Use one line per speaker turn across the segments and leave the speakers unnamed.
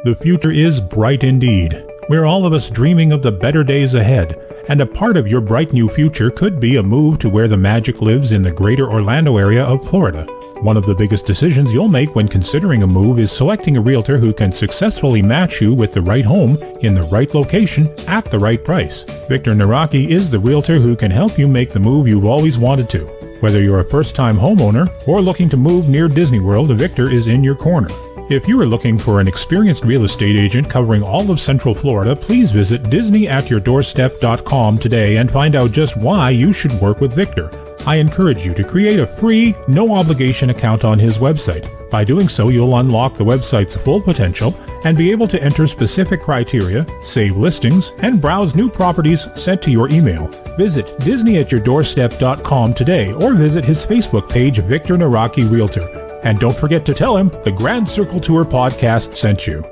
The future is bright indeed. We're all of us dreaming of the better days ahead, and a part of your bright new future could be a move to where the magic lives in the greater Orlando area of Florida. One of the biggest decisions you'll make when considering a move is selecting a realtor who can successfully match you with the right home in the right location at the right price. Victor Naraki is the realtor who can help you make the move you've always wanted to. Whether you're a first-time homeowner or looking to move near Disney World, Victor is in your corner. If you are looking for an experienced real estate agent covering all of Central Florida, please visit DisneyAtYourDoorstep.com today and find out just why you should work with Victor. I encourage you to create a free, no-obligation account on his website. By doing so, you'll unlock the website's full potential and be able to enter specific criteria, save listings, and browse new properties sent to your email. Visit DisneyAtYourDoorstep.com today or visit his Facebook page, Victor Naraki Realtor. And don't forget to tell him the Grand Circle Tour podcast sent you.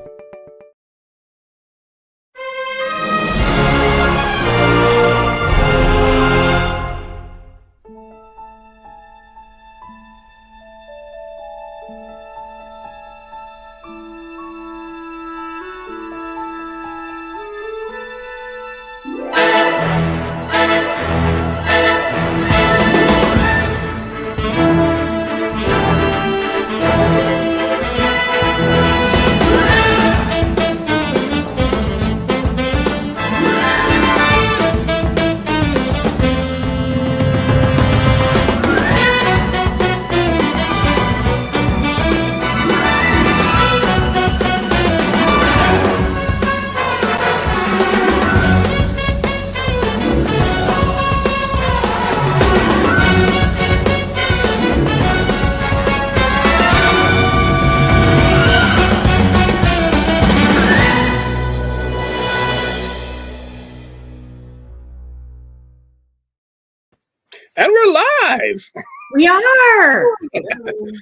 And we're live.
We are.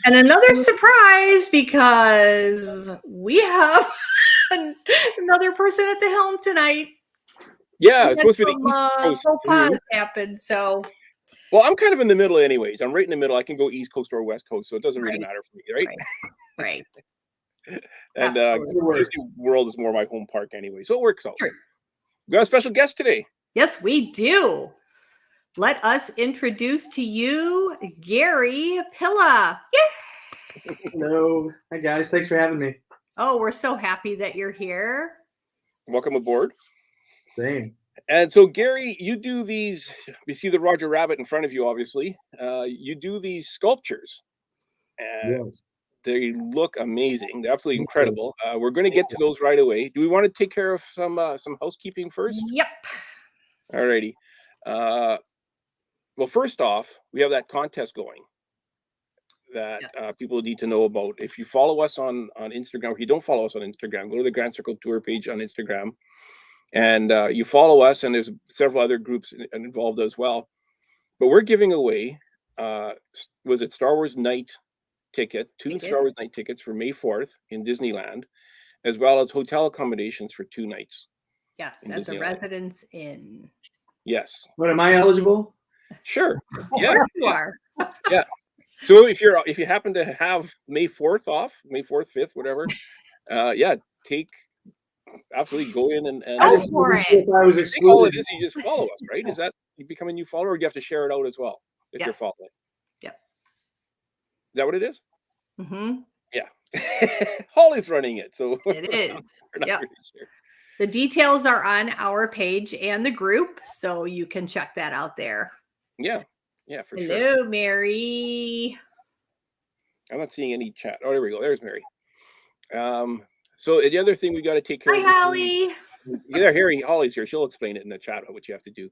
And another surprise because we have another person at the helm tonight.
Yeah, it's supposed to be the East Coast.
Faux happened, so.
Well, I'm kind of in the middle anyways. I'm right in the middle. I can go East Coast or West Coast, so it doesn't really matter for me, right?
Right.
And Disney World is more my home park anyway, so it works out.
True.
We got a special guest today.
Yes, we do. Let us introduce to you Gary Pilla. Yay!
Hello. Hi, guys. Thanks for having me.
Oh, we're so happy that you're here.
Welcome aboard.
Same.
And so, Gary, you do these. You see the Roger Rabbit in front of you, obviously. You do these sculptures. And
yes.
They look amazing. They're absolutely incredible. We're going to get to those right away. Do we want to take care of some housekeeping first?
Yep.
All righty. Well, first off, we have that contest going that people need to know about. If you follow us on Instagram, if you don't follow us on Instagram, go to the Grand Circle Tour page on Instagram, and you follow us, and there's several other groups involved as well. But we're giving away, was it Star Wars Night ticket, two Star Wars Night tickets for May 4th in Disneyland, as well as hotel accommodations for 2 nights.
Yes, at the Residence Inn.
Yes.
But am I eligible?
Sure.
Yeah. You are.
Yeah. So if you happen to have May 4th off, May 4th, 5th, whatever, absolutely go in and
go for it.
If I was excluded.
All it is, you just follow us, right? Is that you become a new follower, or do you have to share it out as well if you're following?
Yeah.
Is that what it is?
Mm-hmm.
Yeah. Holly's running it, so
it is.
We're not really sure.
The details are on our page and the group, so you can check that out there.
Yeah, for sure.
Hello, Mary.
I'm not seeing any chat. Oh, there we go. There's Mary. So the other thing we got to take care of.
Hi, Holly.
Yeah, Holly's here. She'll explain it in the chat what you have to do.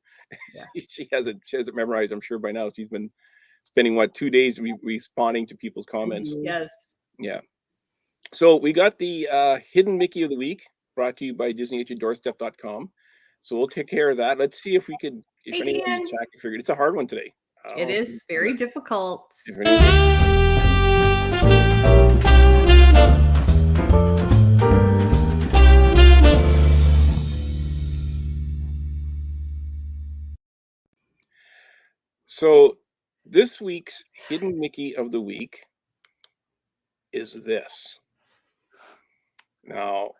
Yeah. She has it memorized. I'm sure by now. She's been spending 2 days responding to people's comments.
Yes.
Yeah. So we got the Hidden Mickey of the Week brought to you by DisneyAtYourDoorstep.com. So we'll take care of that. Let's see if we could. If anyone in the chat can figure it. It's a hard one today.
It is very difficult.
So this week's Hidden Mickey of the Week is this. Now,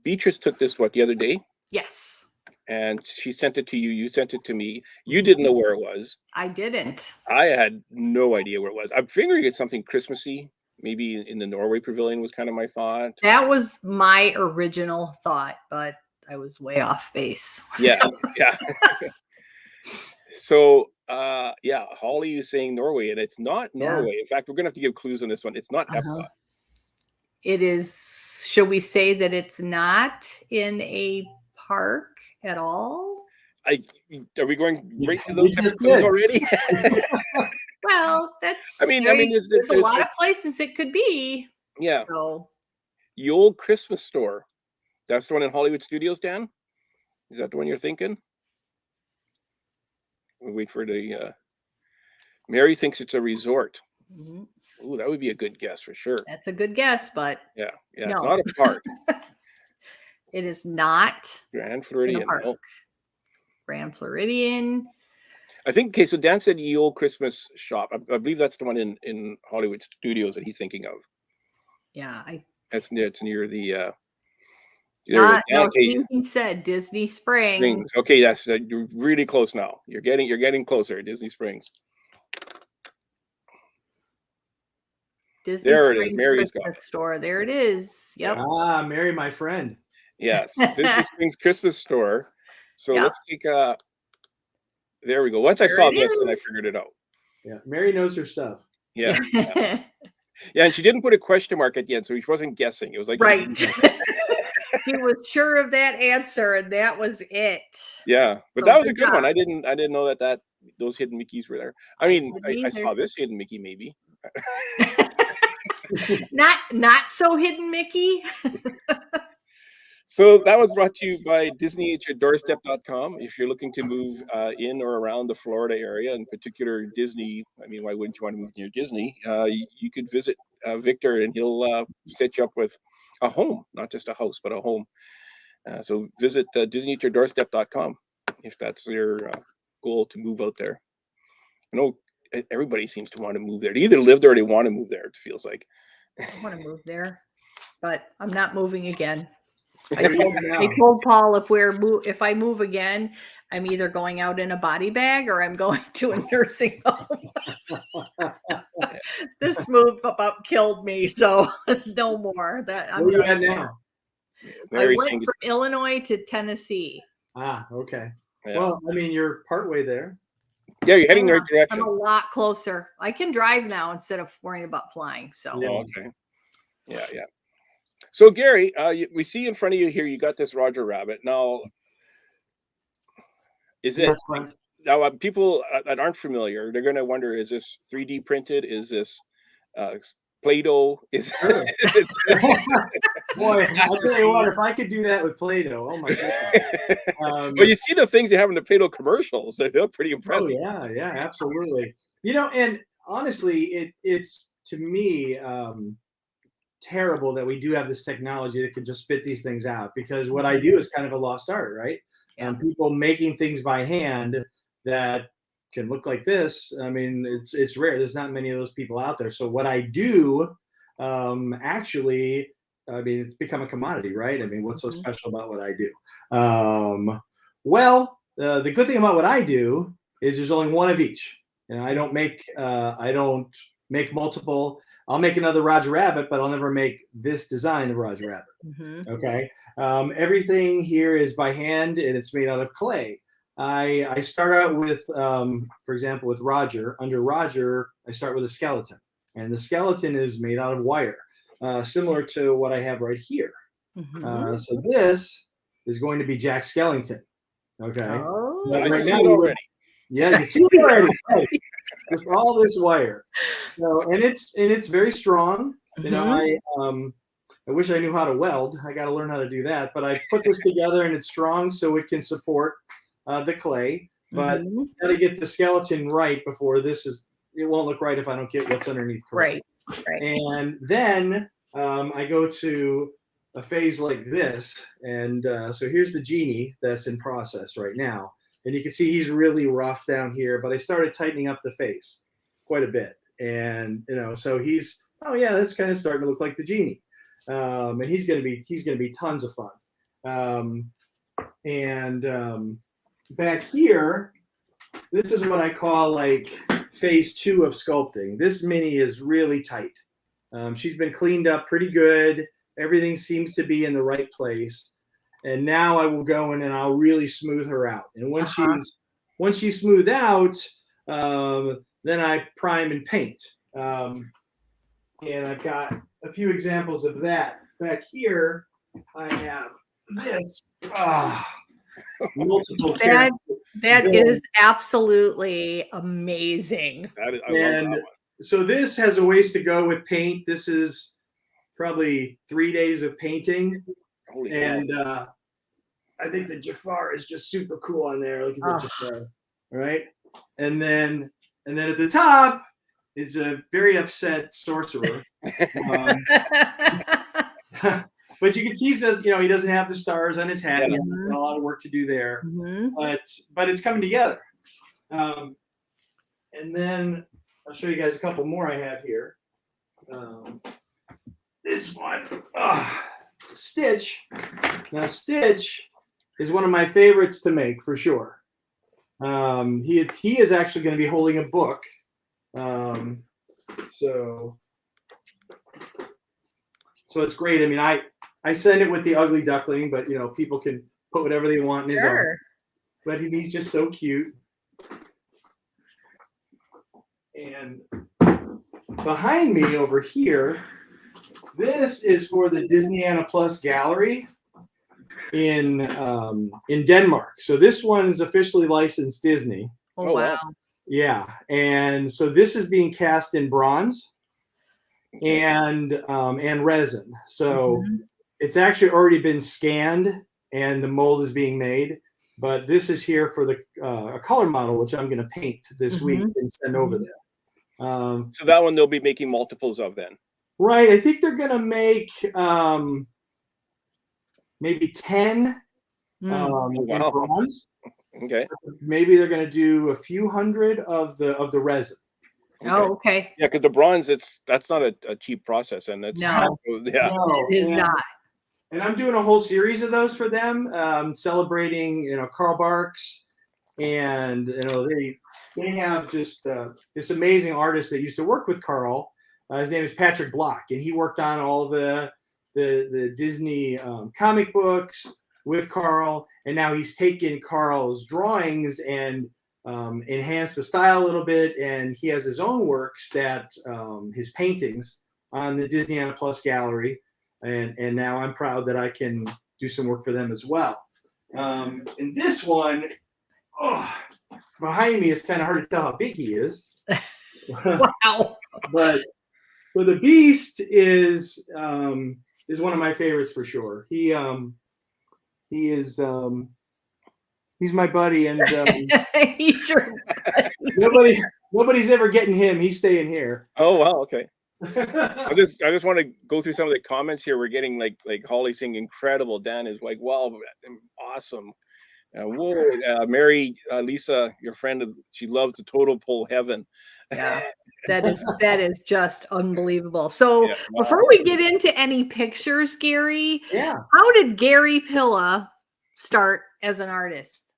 Beatrice took this the other day,
Yes,
and she sent it to you. You sent it to me. You didn't know where it was.
I didn't.
I had no idea where it was. I'm figuring it's something Christmassy. Maybe in the Norway Pavilion was kind of my thought.
That was my original thought, but I was way off base.
Yeah, yeah. So, yeah, Holly is saying Norway, and it's not Norway. In fact, we're gonna have to give clues on this one. It's not Epcot.
It is. Should we say that it's not in a park at all?
Are we going right to
We
those
just
clues
did.
already?
Well, that's.
I mean,
there's a lot of places it could be.
Yeah,
So
the old Christmas store. That's the one in Hollywood Studios, Dan. Is that the one you're thinking? We'll wait for the. Mary thinks it's a resort.
mhm,
Ooh, that would be a good guess for sure.
that's a good guess, but
Yeah, yeah.
No.
It's not a park.
it is not
Grand
in a
Floridian.
park.
No.
Grand Floridian.
I think. Okay, so Dan said the old Christmas shop. I believe that's the one in Hollywood Studios that he's thinking of.
Yeah,
It's near the.
no, he said Disney Springs.
Okay, that's you're really close now. You're getting closer. Disney Springs.
Disney
There it is.
Springs
Mary's got
Christmas store. There it is. Yep.
Ah, Mary, my friend.
Yes, Disney Springs Christmas store. So
Yep.
let's take a. There we go. Once I
There
saw
it
this, and I
is.
figured it out.
Yeah, Mary knows her stuff.
Yeah, yeah, and she didn't put a question mark at the end, so she wasn't guessing. It was like she
Right.
didn't-
He was sure of that answer, and that was it.
Yeah, but
So
that was a
good
good one.
job.
I didn't know that those hidden Mickeys were there. I mean,
didn't
I
either.
saw this hidden Mickey maybe.
Not so hidden, Mickey.
So that was brought to you by DisneyAtYourDoorstep.com. If you're looking to move in or around the Florida area, in particular Disney, I mean, why wouldn't you want to move near Disney? You could visit Victor, and he'll set you up with a home, not just a house, but a home. So visit DisneyAtYourDoorstep.com if that's your goal to move out there. I know everybody seems to want to move there. They either live there or they want to move there, it feels like.
I want to move there, but I'm not moving again.
Where are you now?
I told Paul if I move again, I'm either going out in a body bag or I'm going to a nursing home. This move about killed me, so no more. That I'm
Where are you
done
at
there.
now?
I
Mary's
went
saying
from Illinois to Tennessee.
Ah, okay.
yeah.
Well, I mean, you're partway there.
Yeah, you're heading the right
I'm
direction.
a lot closer. I can drive now instead of worrying about flying. So
Yeah.
Oh, okay. Yeah, yeah. So Gary, we see in front of you here, you got this Roger Rabbit. Now, is it
Front.
now people that aren't familiar, they're going to wonder: is this 3D printed? Is this Play-Doh? Is
Sure.
it's-
Boy, I'll tell you what, if I could do that with Play-Doh, oh my goodness.
Well, you see the things they have in the Play-Doh commercials; they look pretty
Oh
impressive.
yeah, yeah, absolutely. You know, and honestly, it's to me terrible that we do have this technology that can just spit these things out, because what I do is kind of a lost art, right?
Yeah.
People making things by hand that can look like this. I mean, it's rare. There's not many of those people out there. So what I do, actually, I mean, it's become a commodity, right? I mean, what's so special about what I do? Well, the good thing about what I do is there's only one of each, and I don't make multiple. I'll make another Roger Rabbit, but I'll never make this design of Roger Rabbit.
Mhm.
Okay. Everything here is by hand, and it's made out of clay. I start out with, for example, with Roger. Under Roger, I start with a skeleton, and the skeleton is made out of wire, similar to what I have right here.
Mhm.
So this is going to be Jack Skellington. Okay.
Oh.
But
I
right
see
now
it already.
Yeah, you can see it already. Right. Just all this wire. So, and it's very strong. You know, I wish I knew how to weld. I got to learn how to do that. But I put this together, and it's strong, so it can support the clay. But
Mhm.
got to get the skeleton right before this is. It won't look right if I don't get what's underneath correct.
Right.
And then I go to a phase like this, and so here's the genie that's in process right now. And you can see he's really rough down here, but I started tightening up the face quite a bit. And, you know, so he's, oh yeah, that's kind of starting to look like the genie. and he's gonna be tons of fun. Back here, this is what I call like phase 2 of sculpting. This mini is really tight. She's been cleaned up pretty good. Everything seems to be in the right place. And now I will go in and I'll really smooth her out. And once she's smoothed out, then I prime and paint. And I've got a few examples of that. Back here, I have this. Multiple characters.
That is absolutely amazing.
I love that one.
So this has a ways to go with paint. This is probably 3 days of painting.
Holy cow.
And I think the Jafar is just super cool on there. Look at the Jafar, right? And then at the top is a very upset sorcerer. But you can see, he says, he doesn't have the stars on his hat.
Yeah.
He has a lot of work to do there,
Mhm.
but it's coming together. And then I'll show you guys a couple more I have here. This one, Stitch. Now Stitch is one of my favorites to make for sure. He is actually going to be holding a book. So it's great. I mean, I send it with the ugly duckling, but people can put whatever they want in his own. But he's just so cute. And behind me over here, this is for the Disneyana Plus Gallery in Denmark. So this one is officially licensed Disney.
Oh, wow.
Yeah, and so this is being cast in bronze and resin. So it's actually already been scanned and the mold is being made. But this is here for the a color model, which I'm going to paint this week and send over there.
So that one they'll be making multiples of then.
Right. I think they're going to make maybe 10 in bronze.
Okay.
Maybe they're going to do a few hundred of the resin.
Oh, okay.
Yeah, because the bronze, that's not a cheap process, and it's
No.
yeah.
No,
It is not.
And I'm doing a whole series of those for them, celebrating Carl Barks, and they have just this amazing artist that used to work with Carl. His name is Patrick Block, and he worked on all the Disney comic books with Carl, and now he's taken Carl's drawings and enhanced the style a little bit, and he has his own works that his paintings on the Disneyana Plus Gallery, and now I'm proud that I can do some work for them as well. And this one, behind me, it's kind of hard to tell how big he is.
Wow.
But the Beast is one of my favorites for sure. He is he's my buddy, and
He's your
nobody's ever getting him. He's staying here.
Oh wow, okay. I just want to go through some of the comments here. We're getting like Holly saying incredible. Dan is like, wow, awesome. Whoa, Mary, Lisa, your friend, she loves the total pole heaven.
Yeah, that is just unbelievable. So
Yeah, wow.
before we get into any pictures, Gary, how did Gary Pilla start as an artist?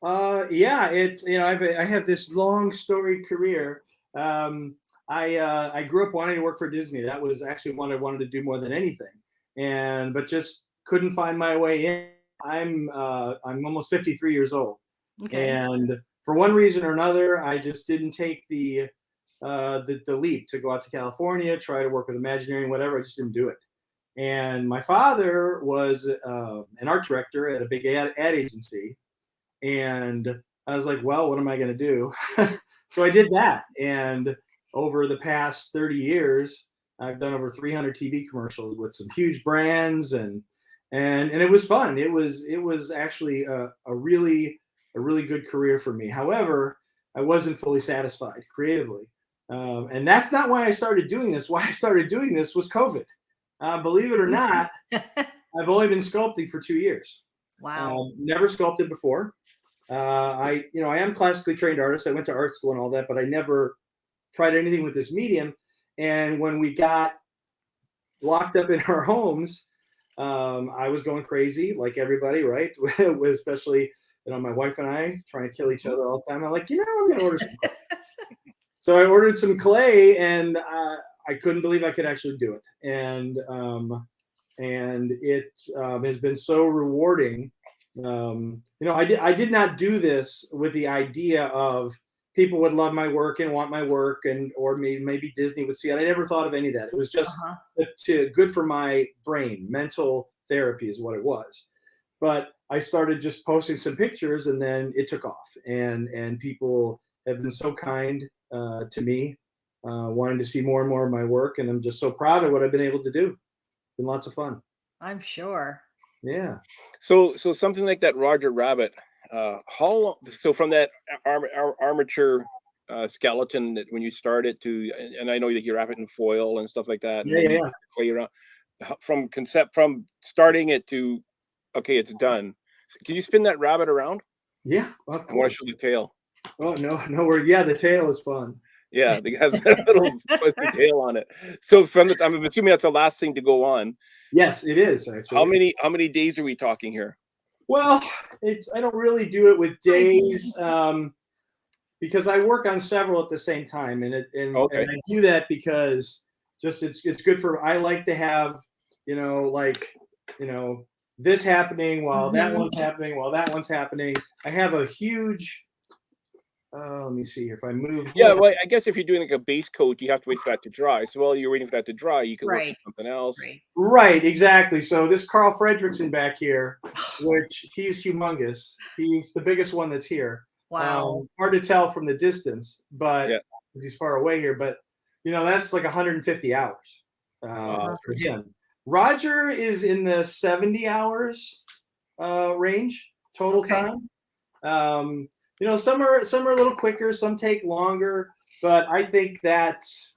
It's I have this long storied career. I grew up wanting to work for Disney. That was actually what I wanted to do more than anything, but just couldn't find my way in. I'm almost 53 years old, and for one reason or another, I just didn't take the leap to go out to California, try to work with Imagineering, whatever. I just didn't do it. And my father was an art director at a big ad agency, and I was like, well, what am I going to do? So I did that, and over the past 30 years, I've done over 300 TV commercials with some huge brands, and it was fun. It was actually a really good career for me. However, I wasn't fully satisfied creatively, and that's not why I started doing this. Why I started doing this was COVID. Believe it or not, I've only been sculpting for 2 years.
Wow.
Never sculpted before. I am classically trained artist. I went to art school and all that, but I never tried anything with this medium. And when we got locked up in our homes, I was going crazy like everybody, right? With especially, my wife and I trying to kill each other all the time. I'm like, I'm going to order some clay. So I ordered some clay, and I couldn't believe I could actually do it. And it has been so rewarding. I did not do this with the idea of people would love my work and want my work, or maybe Disney would see it. I never thought of any of that. It was just good for my brain. Mental therapy is what it was. But I started just posting some pictures, and then it took off. And people have been so kind to me, wanting to see more and more of my work. And I'm just so proud of what I've been able to do. It's been lots of fun.
I'm sure.
Yeah.
So something like that Roger Rabbit, how long, so from that armature skeleton that when you started to, and I know that you wrap it in foil and stuff like that.
Yeah.
Play around from starting it to, okay, it's done. Can you spin that rabbit around?
Yeah.
I want to show the tail.
Oh, no, the tail is fun.
Yeah, it has a little fuzzy tail on it. So I'm assuming that's the last thing to go on.
Yes, it is actually.
How many days are we talking here?
Well, I don't really do it with days, because I work on several at the same time, and I do that because just it's good for. I like to have this happening while that one's happening while that one's happening. I have a huge. Let me see if I move.
Yeah, well, I guess if you're doing like a base coat, you have to wait for that to dry. So while you're waiting for that to dry, you can work on something else.
Right, exactly. So this Carl Fredrickson back here, which he's humongous. He's the biggest one that's here.
Wow.
Hard to tell from the distance, but because he's far away here. But that's like 150 hours for him. Roger is in the 70 hours range total time. Some are a little quicker, some take longer, but I think that's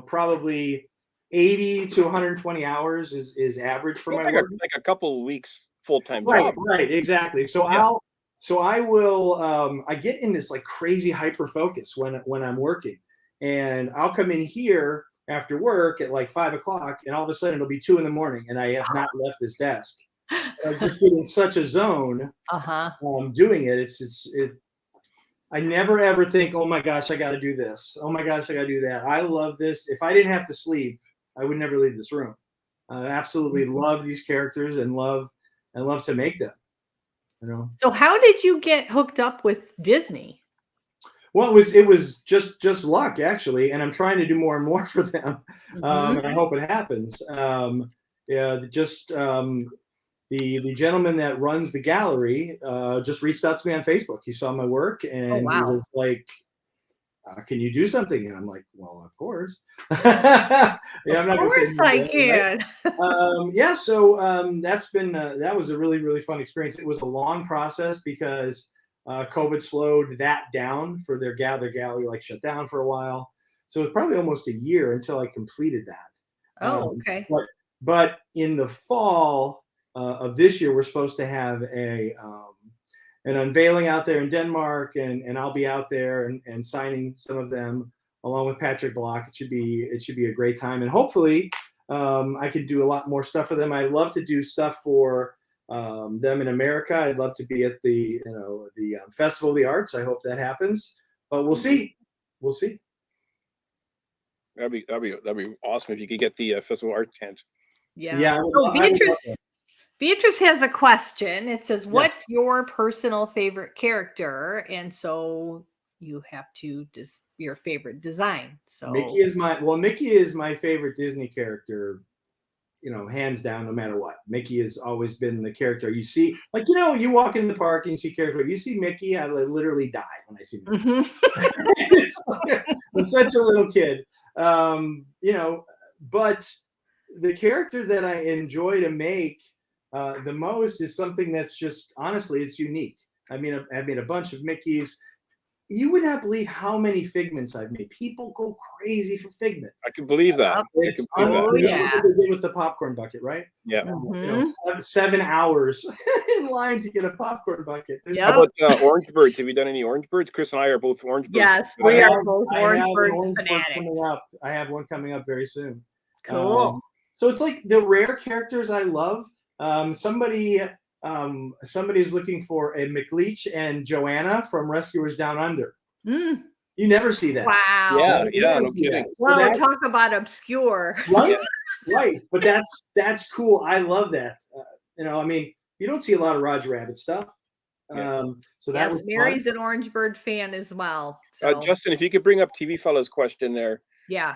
probably 80 to 120 hours is average for my work.
Like a couple of weeks full-time job.
Right, exactly. So I will I get in this like crazy hyper focus when I'm working, and I'll come in here after work at like 5 o'clock, and all of a sudden it'll be 2 a.m, and I have not left this desk. I just get in such a zone doing it. I never ever think, oh my gosh, I got to do this. Oh my gosh, I got to do that. I love this. If I didn't have to sleep, I would never leave this room. I absolutely love these characters and love to make them.
So how did you get hooked up with Disney?
Well, it was just luck, actually, and I'm trying to do more and more for them, and I hope it happens. The gentleman that runs the gallery just reached out to me on Facebook. He saw my work, and he was like, can you do something? And I'm like, well, of course. I'm not
of course I can.
Right? So that was a really, really fun experience. It was a long process because COVID slowed that down for their gallery, like shut down for a while. So it was probably almost a year until I completed that.
Okay.
But in the fall of this year, we're supposed to have an unveiling out there in Denmark, and I'll be out there and signing some of them along with Patrick Block. It should be a great time, and hopefully I could do a lot more stuff for them. I'd love to do stuff for them in America. I'd love to be at the Festival of the Arts. I hope that happens, but we'll see. We'll see.
That'd be awesome if you could get the Festival Art tent.
Yeah. So Beatrice has a question. It says, what's your personal favorite character? And so you have to your favorite design. So
Mickey is my favorite Disney character, hands down, no matter what. Mickey has always been the character you see. Like, you walk in the park and you see characters. You see Mickey, I literally die when I see Mickey. I'm such a little kid. But the character that I enjoy to make the most is something that's just, honestly, it's unique. I made a bunch of Mickeys. You would not believe how many Figments I've made. People go crazy for Figment.
I can believe that.
It's unbelievable. They did with the popcorn bucket, right?
Yeah.
7 hours in line to get a popcorn bucket.
How about Orange Birds? Have you done any Orange Birds? Chris and I are both Orange Birds.
Yes, we are both Orange Birds fanatics.
I have one coming up very soon.
Cool.
So it's like the rare characters I love. Somebody's looking for a McLeach and Joanna from Rescuers Down Under.
Mm.
You never see that.
Wow.
Yeah,
never
no
see
kidding.
that. So
Well,
that-
talk about obscure.
right, right. But that's cool. I love that. I mean, you don't see a lot of Roger Rabbit stuff. So that
Yes,
was
Mary's
fun.
an Orange Bird fan as well. So
Justin, if you could bring up TV Fella's question there.
yeah.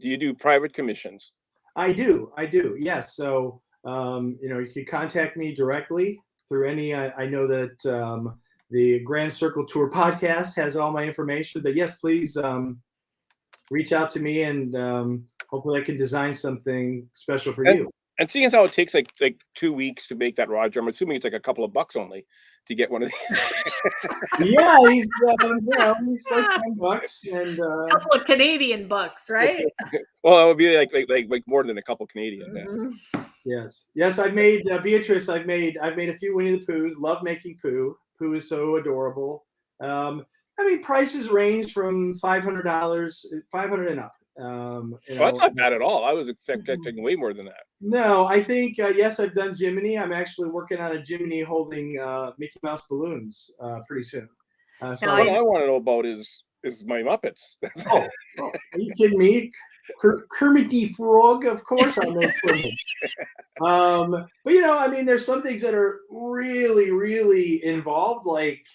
Do you do private commissions?
I do. Yes. So, you can contact me directly through any, I know that the Grand Circle Tour podcast has all my information, but yes, please reach out to me and hopefully I can design something special for you.
And seeing as how it takes like 2 weeks to make that Roger, I'm assuming it's like a couple of bucks only to get one of these.
Yeah, he's like $10 and
A couple of Canadian bucks, right?
Well, it would be like more than a couple Canadian. Yeah.
Mhm.
yes. I've made Beatrice. I've made a few Winnie the Poohs. Love making Pooh. Pooh is so adorable. I mean, prices range from $500, $500 and up.
Well, that's not bad at all. I was expecting way more than that.
No, I think yes, I've done Jiminy. I'm actually working on a Jiminy holding Mickey Mouse balloons pretty soon. So
What I want to know about is my Muppets.
are you kidding me? Kermit the Frog, of course I know Kermit. But I mean, there's some things that are really, really involved. Like,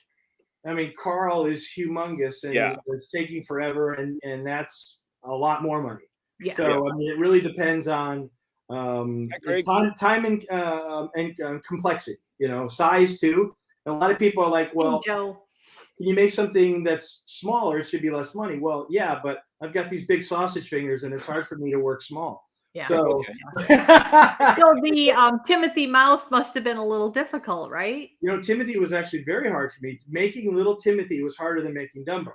I mean, Carl is humongous and it's taking forever, and that's a lot more money.
Yeah.
So I mean, it really depends on time and complexity. Size too. And a lot of people are like, well,
Joe.
can you make something that's smaller? It should be less money. Well, yeah, but I've got these big sausage fingers, and it's hard for me to work small.
Yeah.
So,
So the Timothy Mouse must have been a little difficult, right?
Timothy was actually very hard for me. Making little Timothy was harder than making Dumbo.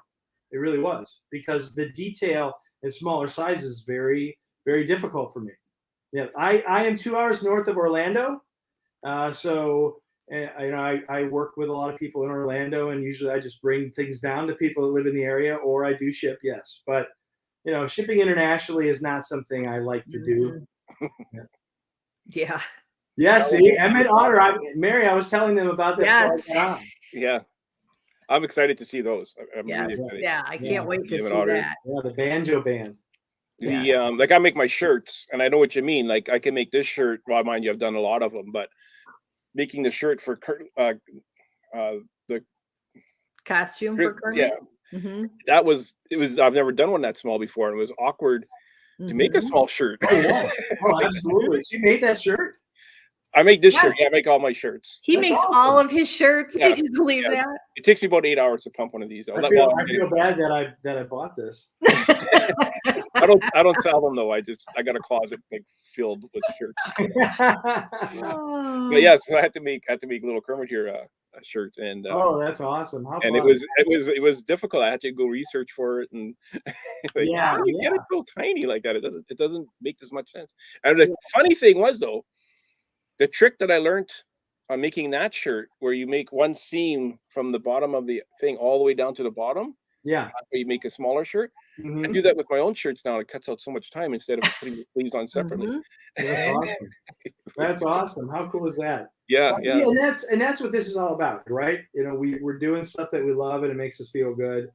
It really was, because the detail in smaller sizes is very, very difficult for me. Yeah, I am 2 hours north of Orlando, so I work with a lot of people in Orlando, and usually I just bring things down to people that live in the area, or I do ship. Yes, but shipping internationally is not something I like to do.
Yeah.
Yeah, see, Emmett Otter. Mary, I was telling them about that.
Yes.
Yeah. I'm excited to see those. I'm really
Yes.
excited.
Yeah. I can't wait to see
Otter.
that.
Yeah, the banjo band.
Like I make my shirts, and I know what you mean. Like I can make this shirt. Well, mind you, I've done a lot of them, but making the shirt for the
Costume for Kermit.
yeah, it was. I've never done one that small before, and it was awkward to make a small shirt.
Oh, yeah. Oh, absolutely. So you made that shirt?
I make this shirt. Yeah, I make all my shirts.
He
That's
makes
awesome.
all of his shirts.
Yeah.
Can you believe that?
It takes me about 8 hours to pump one of these.
I feel bad that I bought this.
I don't sell them though. I got a closet filled with shirts. But yeah, so I had to make little Kermit here a shirt, and
oh, that's awesome! How
and
fun.
it was difficult. I had to go research for it, and how do you get it so tiny like that? It doesn't make as much sense. And the funny thing was though, the trick that I learned on making that shirt, where you make one seam from the bottom of the thing all the way down to the bottom.
Yeah.
You make a smaller shirt.
Mm-hmm.
I do that with my own shirts now. It cuts out so much time instead of putting the sleeves on separately.
That's awesome. That's awesome. How cool is that?
Yeah,
well, see, and that's what this is all about, right? We're doing stuff that we love and it makes us feel good.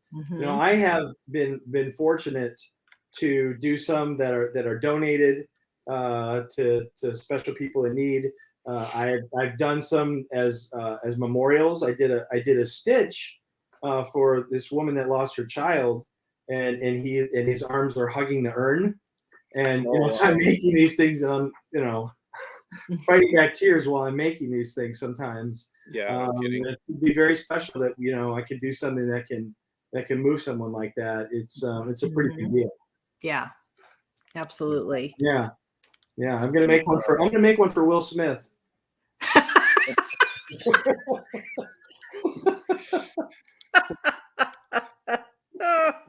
I have been fortunate to do some that are donated to special people in need. I've done some as memorials. I did a stitch for this woman that lost her child, and his arms are hugging the urn, and I'm making these things, and I'm fighting back tears while I'm making these things sometimes.
Yeah,
it would be very special that I could do something that can move someone like that. It's a pretty big deal.
Yeah, absolutely.
Yeah. I'm gonna make one for Will Smith.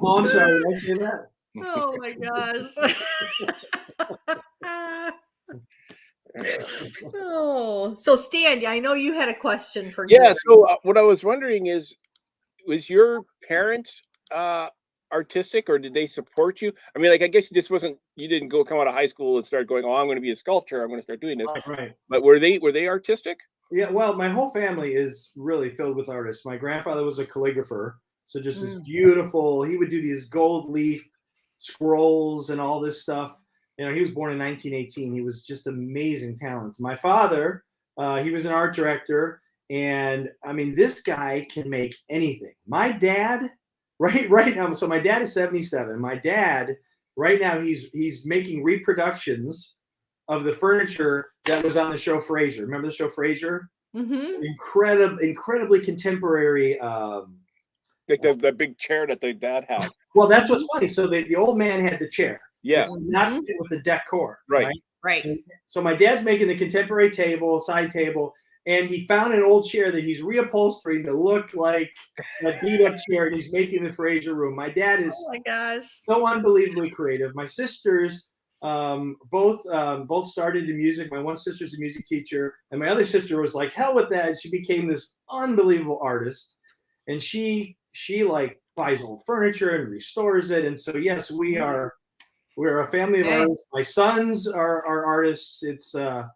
Oh, I'm sorry. Did I say that?
Oh my gosh. Oh, so Stan, I know you had a question for
Gary. So what I was wondering is, was your parents artistic, or did they support you? I mean, like, I guess you didn't come out of high school and start going, oh, I'm going to be a sculptor, I'm going to start doing this.
Right.
But were they artistic?
Yeah, well, my whole family is really filled with artists. My grandfather was a calligrapher, so just this beautiful. He would do these gold leaf scrolls and all this stuff. You know, he was born in 1918. He was just amazing talent. My father, he was an art director, and I mean, this guy can make anything. My dad, right now, so my dad is 77. My dad, right now, he's making reproductions of the furniture that was on the show Frasier. Remember the show Frasier? Incredibly contemporary.
Like the big chair that the dad had.
Well, that's what's funny. So the old man had the chair.
Yeah.
Not fit with the decor.
Right.
And so my dad's making the contemporary table, side table, and he found an old chair that he's reupholstering to look like a beat-up chair, and he's making the Frasier room. My dad is so unbelievably creative. My sisters both started in music. My one sister's a music teacher, and my other sister was like, hell with that. She became this unbelievable artist, and she like buys old furniture and restores it. And so yes, we're a family of artists. My sons are artists. It's wow.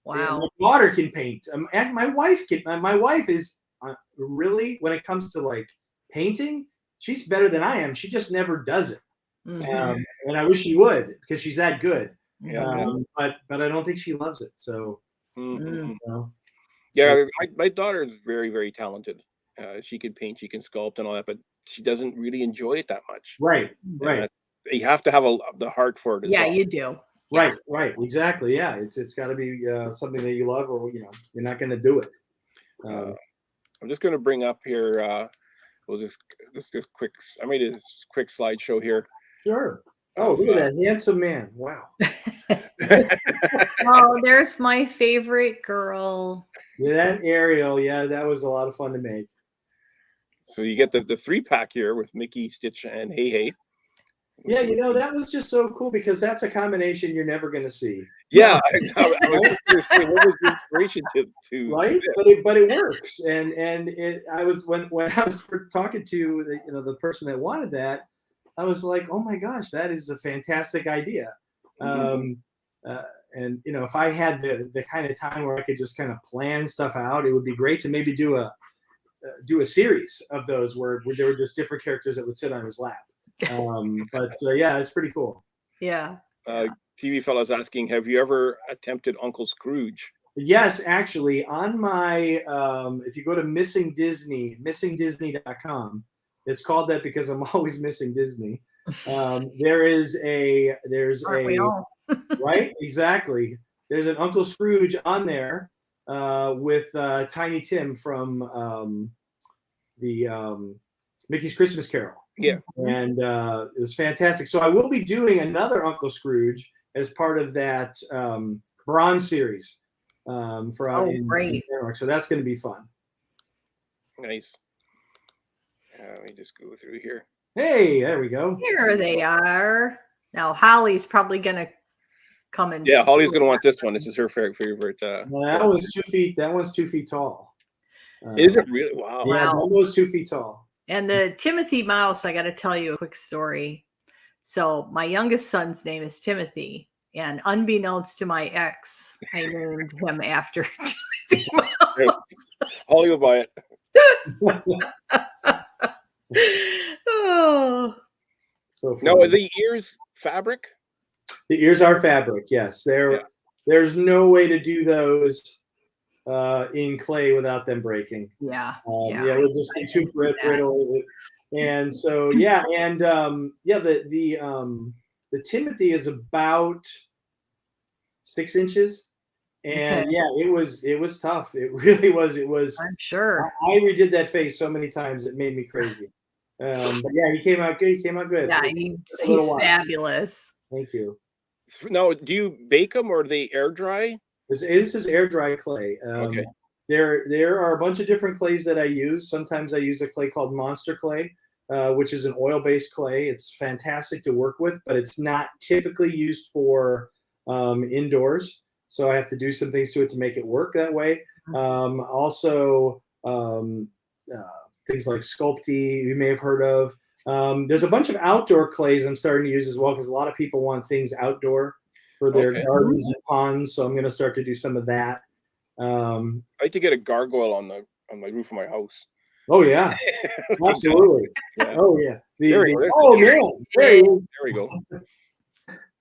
My daughter can paint. And my wife can. My wife is really, when it comes to like painting, she's better than I am. She just never does it. And I wish she would, because she's that good. But I don't think she loves it. So
yeah, my daughter is very, very talented. She can paint, she can sculpt and all that, but she doesn't really enjoy it that much.
Right.
You have to have the heart for it as well.
You do.
Right, exactly. Yeah, it's got to be something that you love, or you're not going to do it.
I'm just going to bring up here. Just quick. I made a quick slideshow here.
Sure. Oh, look at that handsome man! Wow.
Oh, there's my favorite girl.
Yeah, that Ariel. Yeah, that was a lot of fun to make.
So you get the 3-pack here with Mickey, Stitch, and Hey Hey.
Yeah, that was just so cool, because that's a combination you're never going to see.
Yeah, exactly. What was the inspiration to
right? But it works, and I was when I was talking to the person that wanted that, I was like, oh my gosh, that is a fantastic idea. And if I had the kind of time where I could just kind of plan stuff out, it would be great to maybe do a series of those where there were just different characters that would sit on his lap. But yeah, it's pretty cool.
Yeah.
TV fella's asking, have you ever attempted Uncle Scrooge?
Yes, actually, on my if you go to missingdisney.com, it's called that because I'm always missing Disney. There's
Aren't we all?
Right, exactly. There's an Uncle Scrooge on there with Tiny Tim from the Mickey's Christmas Carol.
Yeah.
And it was fantastic. So I will be doing another Uncle Scrooge as part of that Bronze series in Denmark. So that's going to be fun.
Nice. Let me just go through here.
Hey, there we go.
Here they are. Now Holly's probably going to come in.
Yeah, Holly's going to want this one. This is her favorite.
Well, that one's 2 feet. That one's 2 feet tall.
Is it really? Wow.
Yeah, that was 2 feet tall.
And the Timothy mouse, I got to tell you a quick story. So my youngest son's name is Timothy, and unbeknownst to my ex, I named him after Timothy Mouse.
Holly will buy it.
Oh.
So
now, are the ears fabric?
The ears are fabric, yes. There's no way to do those in clay without them breaking.
Yeah.
It would just be too brittle. And so the Timothy is about 6 inches. And it was tough. It really was.
I'm sure.
I redid that face so many times it made me crazy. But yeah, he came out good.
Yeah, he's fabulous.
Thank you.
Now, do you bake them or do they air dry?
This is air dry clay.
Okay.
There are a bunch of different clays that I use. Sometimes I use a clay called Monster Clay, which is an oil-based clay. It's fantastic to work with, but it's not typically used for indoors. So I have to do some things to it to make it work that way. Also, things like Sculpting, you may have heard of. There's a bunch of outdoor clays I'm starting to use as well because a lot of people want things outdoor for their gardens and ponds. So I'm going to start to do some of that.
I like to get a gargoyle on my roof of my house.
Oh yeah, absolutely.
Yeah.
Oh yeah.
Oh
man, there he is.
There we go.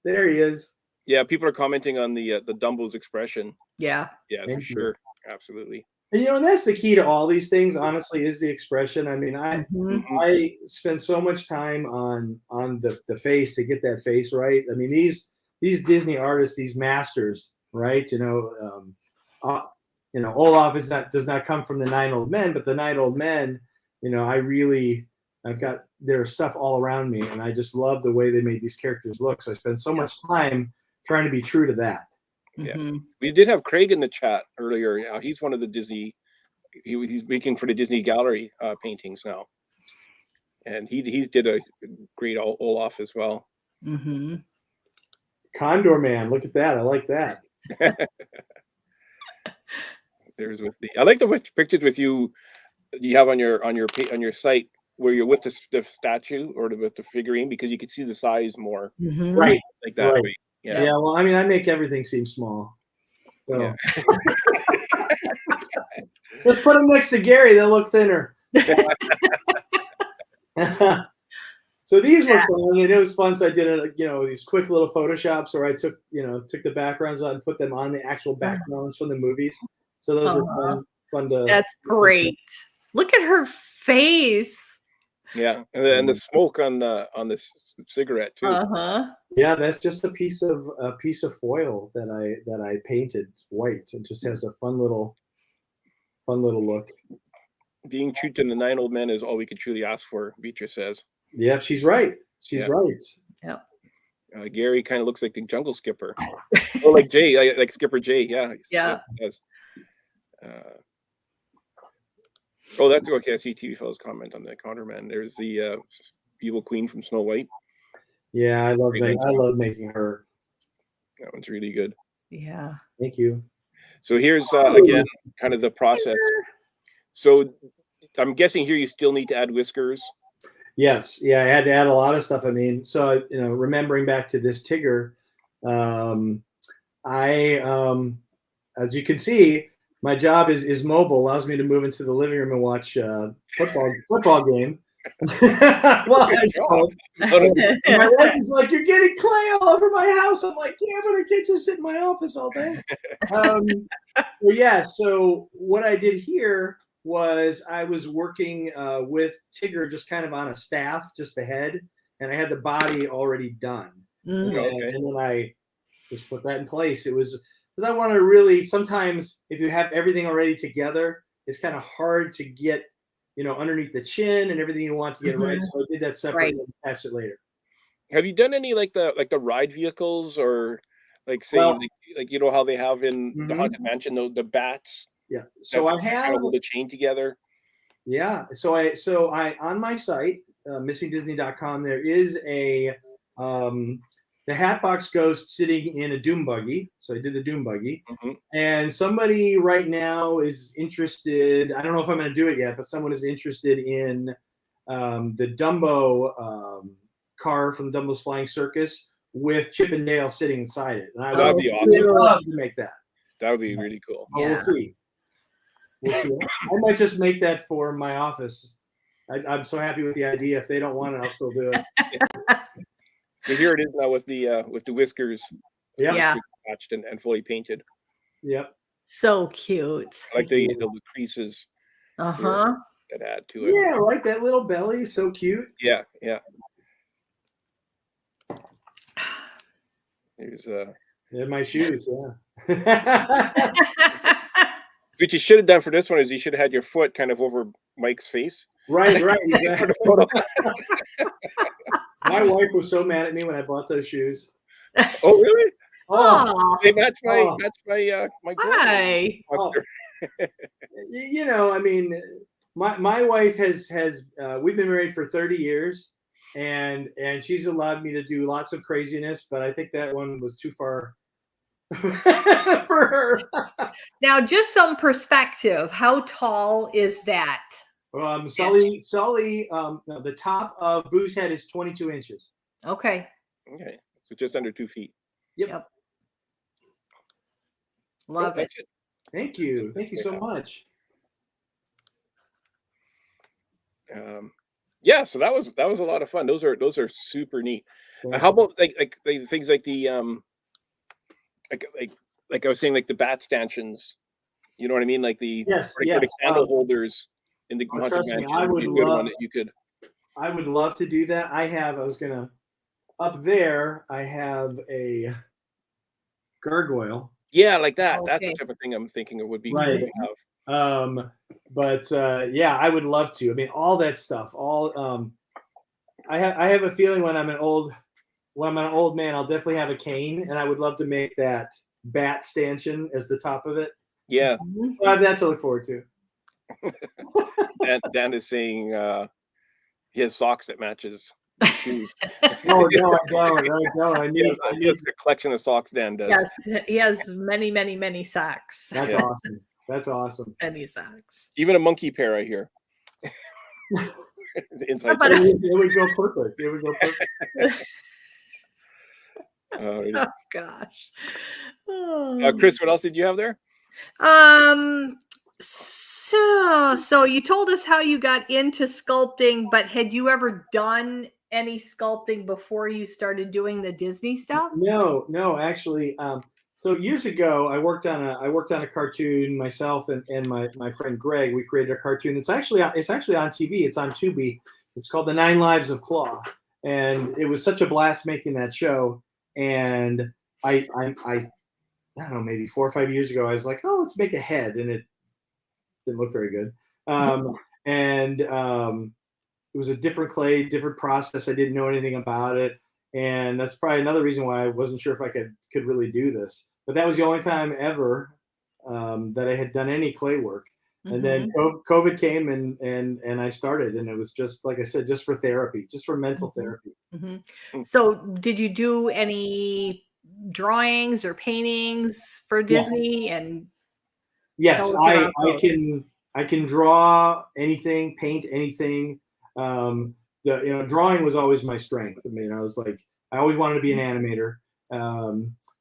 There he is.
Yeah, people are commenting on the Dumbo's expression.
Yeah.
Yeah, for sure. Absolutely.
And and that's the key to all these things, honestly, is the expression. I mean, I spend so much time on the face to get that face right. I mean, these Disney artists, these masters, right? Olaf does not come from the 9 Old Men, but the 9 Old Men, I've got their stuff all around me, and I just love the way they made these characters look. So I spend so much time trying to be true to that.
Yeah, we did have Craig in the chat earlier. He's one of the Disney. He's making for the Disney Gallery paintings now, and he's did a great Olaf as well.
Condor Man, look at that! I like that.
There's I like the pictures with you have on your site where you're with the statue or with the figurine, because you can see the size more.
Right,
like that.
Right.
Way.
Yeah. Well, I mean, I make everything seem small. So. Yeah. Let's put them next to Gary. They'll look thinner. So these were fun. I mean, it was fun. So I did these quick little Photoshops where I took the backgrounds out and put them on the actual backgrounds from the movies. So those were fun to.
That's great. Look at her face.
Yeah, and the smoke on the cigarette too.
Yeah, that's just a piece of foil that I painted white. It just has a fun little look.
Being true to the 9 Old Men is all we could truly ask for, Beatrice says.
Yeah, she's right. She's right.
Yep.
Gary kind of looks like the Jungle Skipper. Oh, like Jay, like Skipper Jay. Yeah.
Yeah.
Yes. Oh, that's okay. I see TV Fellas comment on the Condor Man. There's the Evil Queen from Snow White.
Yeah, I love making her.
That one's really good.
Yeah.
Thank you.
So here's again kind of the process. So I'm guessing here you still need to add whiskers.
Yes. Yeah, I had to add a lot of stuff. I mean, so remembering back to this Tigger, as you can see, my job is mobile, allows me to move into the living room and watch football game. Well, my wife is like, "You're getting clay all over my house." I'm like, "Yeah, but I can't just sit in my office all day." Well, yeah. So what I did here was I was working with Tigger just kind of on a staff, just the head, and I had the body already done. And then I just put that in place. It was because I want to really, sometimes if you have everything already together, it's kind of hard to get, underneath the chin and everything you want to get right. So I did that separately and attached it later.
Have you done any like the ride vehicles, or like say how they have in the Haunted Mansion, the bats?
Yeah. So I have
hold the chain together.
Yeah. So I on my site, missingdisney.com, there is a the Hatbox Ghost sitting in a doom buggy. So I did a doom buggy. And somebody right now is interested. I don't know if I'm going to do it yet, but someone is interested in the Dumbo car from Dumbo's Flying Circus with Chip and Dale sitting inside it. And I
would be awesome.
love to make that.
That would be really cool.
Yeah. We'll see. I might just make that for my office. I'm so happy with the idea. If they don't want it, I'll still do it.
So here it is now with the whiskers, attached and fully painted.
Yep.
So cute.
I like the creases. That add to it.
Yeah, like that little belly, so cute.
Yeah. Here's
my shoes. Yeah.
What you should have done for this one is you should have had your foot kind of over Mike's face.
Right. Exactly. My wife was so mad at me when I bought those shoes.
Oh, really?
Oh,
they match my
Hi.
I mean, my wife has we've been married for 30 years, and she's allowed me to do lots of craziness, but I think that one was too far for her.
Now, just some perspective. How tall is that?
Sully, no, the top of Boo's head is 22 inches.
Okay.
Okay, so just under 2 feet.
Yep.
Love it.
That's it.
Thank you. Thank you so much.
Yeah, so that was a lot of fun. Those are super neat. How about like things like the like I was saying, like the bat stanchions, you know what I mean, like the the candle holders in the haunted
trust me,
mansion.
I would
Would be a good
love-
one that you could.
I would love to do that. Up there, I have a gargoyle.
Yeah, like that. That's the
Okay.
type of thing I'm thinking it would be
Right.
cool to have.
But yeah, I would love to. I mean, all that stuff. I have a feeling when I'm an old man, I'll definitely have a cane, and I would love to make that bat stanchion as the top of it.
Yeah.
So I have that to look forward to.
Dan is saying he has socks that matches shoes.
No, I don't. I
He
need
has a collection of socks, Dan does.
Yes, he has many, many, many socks.
That's awesome. That's awesome.
Many socks.
Even a monkey pair, I hear. Inside.
But-
It would go perfect. It would go perfect.
Oh gosh. Oh.
Chris, what else did you have there?
So you told us how you got into sculpting, but had you ever done any sculpting before you started doing the Disney stuff?
No, actually. So years ago, I worked on a cartoon myself and my friend Greg. We created a cartoon. It's actually on TV. It's on Tubi. It's called The 9 Lives of Claw, and it was such a blast making that show. And I don't know, maybe 4 or 5 years ago, I was like, oh, let's make a head, and it didn't look very good. It was a different clay, different process. I didn't know anything about it. And that's probably another reason why I wasn't sure if I could really do this. But that was the only time ever that I had done any clay work. And then COVID came and I started, and it was just, like I said, just for therapy, just for mental therapy.
So did you do any drawings or paintings for Disney? And
yes, I can draw anything, paint anything. Drawing was always my strength. I mean, I always wanted to be an animator.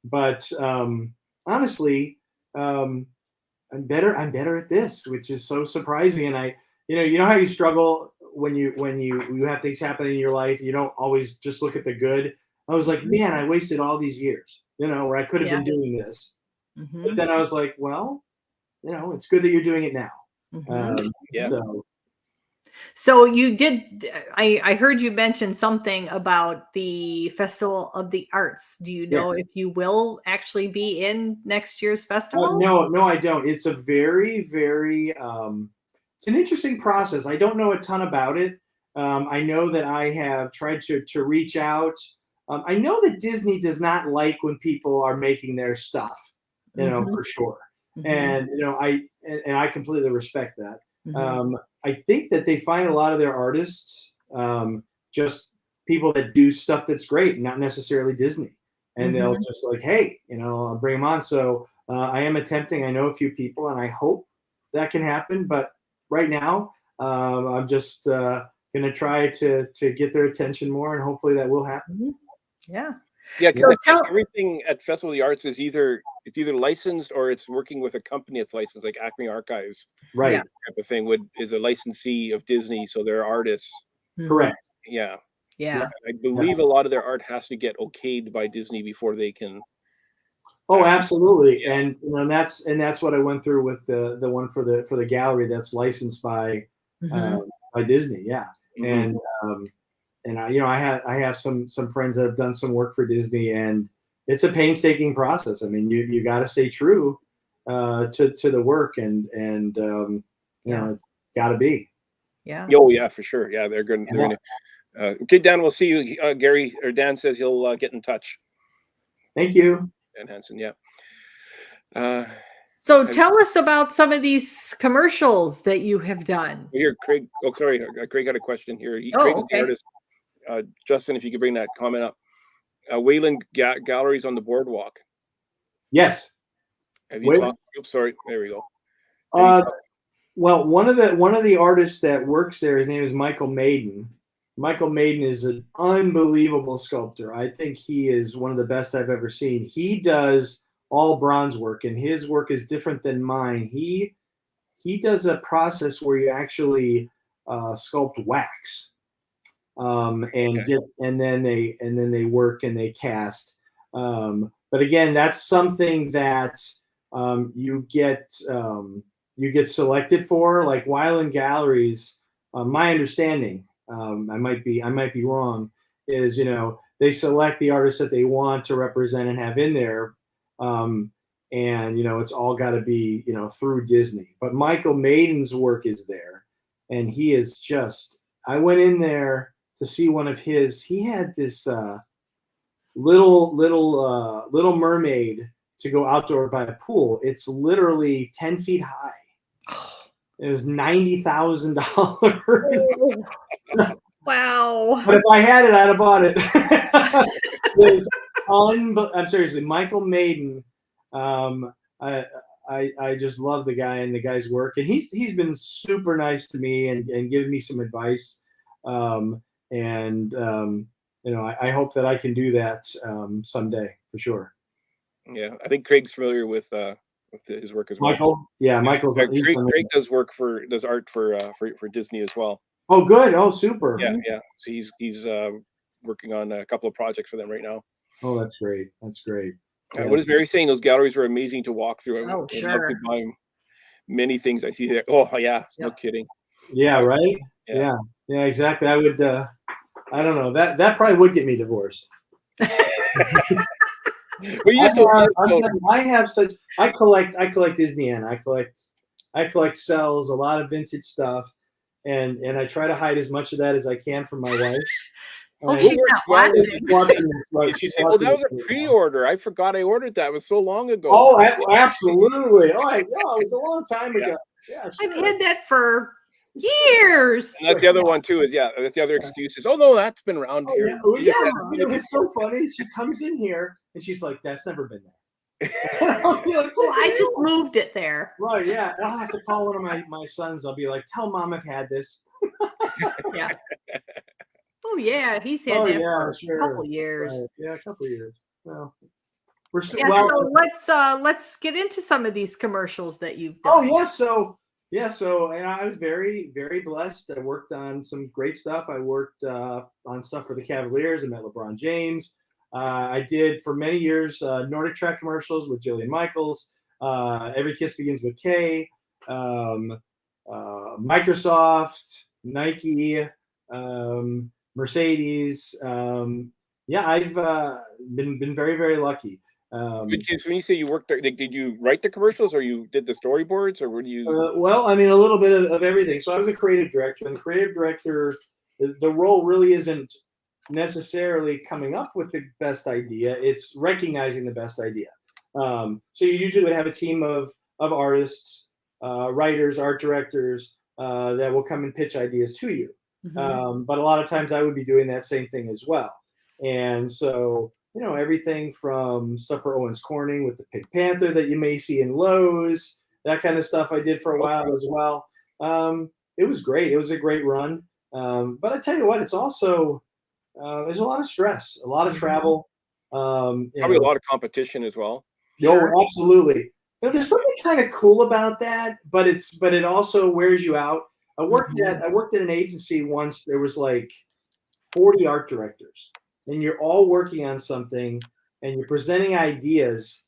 But honestly, I'm better at this, which is so surprising. And you know how you struggle when you have things happen in your life. You don't always just look at the good. I was like, man, I wasted all these years, where I could have been doing this. But then I was like, well, it's good that you're doing it now.
So you did. I heard you mention something about the Festival of the Arts. Do you know if you will actually be in next year's festival?
No, I don't. It's a very, very. It's an interesting process. I don't know a ton about it. I know that I have tried to reach out. I know that Disney does not like when people are making their stuff, for sure. And I completely respect that. I think that they find a lot of their artists just people that do stuff that's great, not necessarily Disney. And they'll just like, hey, I'll bring them on. So I am attempting. I know a few people, and I hope that can happen. But right now, I'm just going to try to get their attention more, and hopefully that will happen.
Yeah.
Yeah, so everything at Festival of the Arts is either licensed or it's working with a company that's licensed, like Acme Archives,
right?
Yeah.
Type of thing is a licensee of Disney, so they're artists.
Correct.
Yeah.
Yeah.
I believe a lot of their art has to get okayed by Disney before they can.
Oh, absolutely, and that's what I went through with the one for the gallery that's licensed by Disney. Yeah, and I have some friends that have done some work for Disney, and it's a painstaking process. I mean, you got to stay true to the work, and it's got to be.
Yeah.
Oh yeah, for sure. Yeah, they're going. They're going to. Okay, Dan. We'll see you. Gary or Dan says he'll get in touch.
Thank you.
Dan Hansen. Yeah.
So tell us about some of these commercials that you have done.
Here, Craig. Oh, sorry. Craig got a question here. Craig is the artist. Justin, if you could bring that comment up. Wayland Galleries on the Boardwalk.
Yes.
Have you talked? Oops, sorry. There we go.
Well, one of the artists that works there, his name is Michael Maiden. Michael Maiden is an unbelievable sculptor. I think he is one of the best I've ever seen. He does all bronze work, and his work is different than mine. He does a process where you actually sculpt wax, and then they work and they cast. But again, that's something that you get selected for. Like while in galleries, my understanding, I might be wrong, is they select the artists that they want to represent and have in there. And it's all got to be through Disney. But Michael Maiden's work is there, and he is just. I went in there to see one of his. He had this little mermaid to go outdoor by a pool. It's literally 10 feet high. It was $90,000.
Wow.
But if I had it, I'd have bought it. I'm seriously, Michael Maiden. I just love the guy and the guy's work, and he's been super nice to me and given me some advice. I hope that I can do that someday for sure.
Yeah, I think Craig's familiar with his work as well.
Michael, yeah, Michael's.
Craig does art for Disney as well.
Oh, good. Oh, super.
Yeah. So he's working on a couple of projects for them right now.
Oh, that's great. That's great.
What is Mary saying? Those galleries were amazing to walk through.
Oh,
I
sure.
love to buy many things I see there. Oh, yeah. No kidding.
Yeah. Right. Yeah. Exactly. I would. I don't know. That probably would get me divorced. I collect Disney, and I collect cells, a lot of vintage stuff, and I try to hide as much of that as I can from my wife.
She's not watching.
She said, "Well, that was a pre-order. I forgot I ordered that. It was so long ago."
Oh, absolutely. Oh, I know. It was a long time ago. Yeah, sure.
I've had that for years.
And that's the other one too. That's the other excuse is, "Oh no, that's been around here."
Yeah. It's so funny. She comes in here and she's like, "That's never been there."
I just moved it there.
Right, yeah. I'll have to call one of my sons. I'll be like, "Tell Mom I've had this."
Yeah. Oh yeah, he's had that for a couple years.
Right. Yeah, a couple years. Well, we're still.
So let's get into some of these commercials that you've done.
Oh yeah, so and I was very, very blessed. I worked on some great stuff. I worked on stuff for the Cavaliers. I met LeBron James. I did for many years Nordic Track commercials with Jillian Michaels. Every Kiss Begins with K. Microsoft, Nike, Mercedes. I've been very, very lucky.
When you say you worked there, did you write the commercials, or you did the storyboards, or were you?
Well, I mean, a little bit of everything. So I was a creative director, and the creative director, the role really isn't necessarily coming up with the best idea. It's recognizing the best idea. So you usually would have a team of artists, writers, art directors that will come and pitch ideas to you. Mm-hmm. But a lot of times I would be doing that same thing as well. And so, everything from stuff for Owens Corning with the Pink Panther that you may see in Lowe's, that kind of stuff I did for a while as well. It was great. It was a great run. But I tell you what, it's also, there's a lot of stress, a lot of travel.
Probably a lot of competition as well.
Sure. Oh, absolutely. There's something kind of cool about that, but it also wears you out. I worked at an agency once. There was like 40 art directors, and you're all working on something, and you're presenting ideas,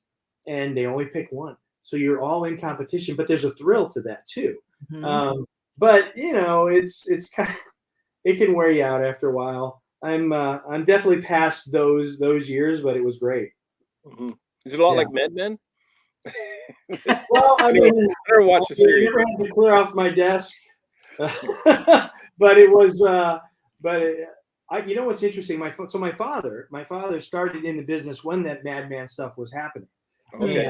and they only pick one. So you're all in competition, but there's a thrill to that too. Mm-hmm. But it's kind of, it can wear you out after a while. I'm definitely past those years, but it was great.
Mm-hmm. Is it a lot like Mad Men?
Well, I mean,
I never watched the series.
I never had to clear off my desk. But it was, what's interesting? My father started in the business when that Madman stuff was happening. Okay.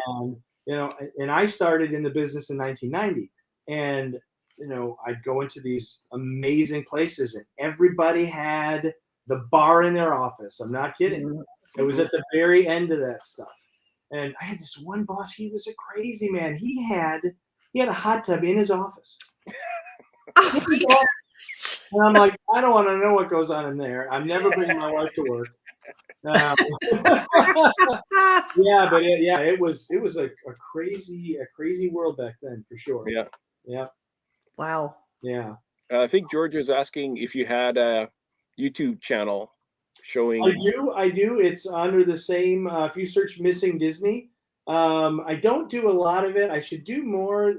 And I started in the business in 1990, and I'd go into these amazing places, and everybody had the bar in their office. I'm not kidding. Mm-hmm. It was at the very end of that stuff. And I had this one boss. He was a crazy man. He had a hot tub in his office.
Oh my God.
And I'm like, I don't want to know what goes on in there. I'm never bringing my wife to work. Yeah, but it was a crazy world back then for sure. Yeah.
Wow.
Yeah.
I think George was asking if you had a YouTube channel showing.
I do. It's under the same. If you search "Missing Disney," I don't do a lot of it. I should do more.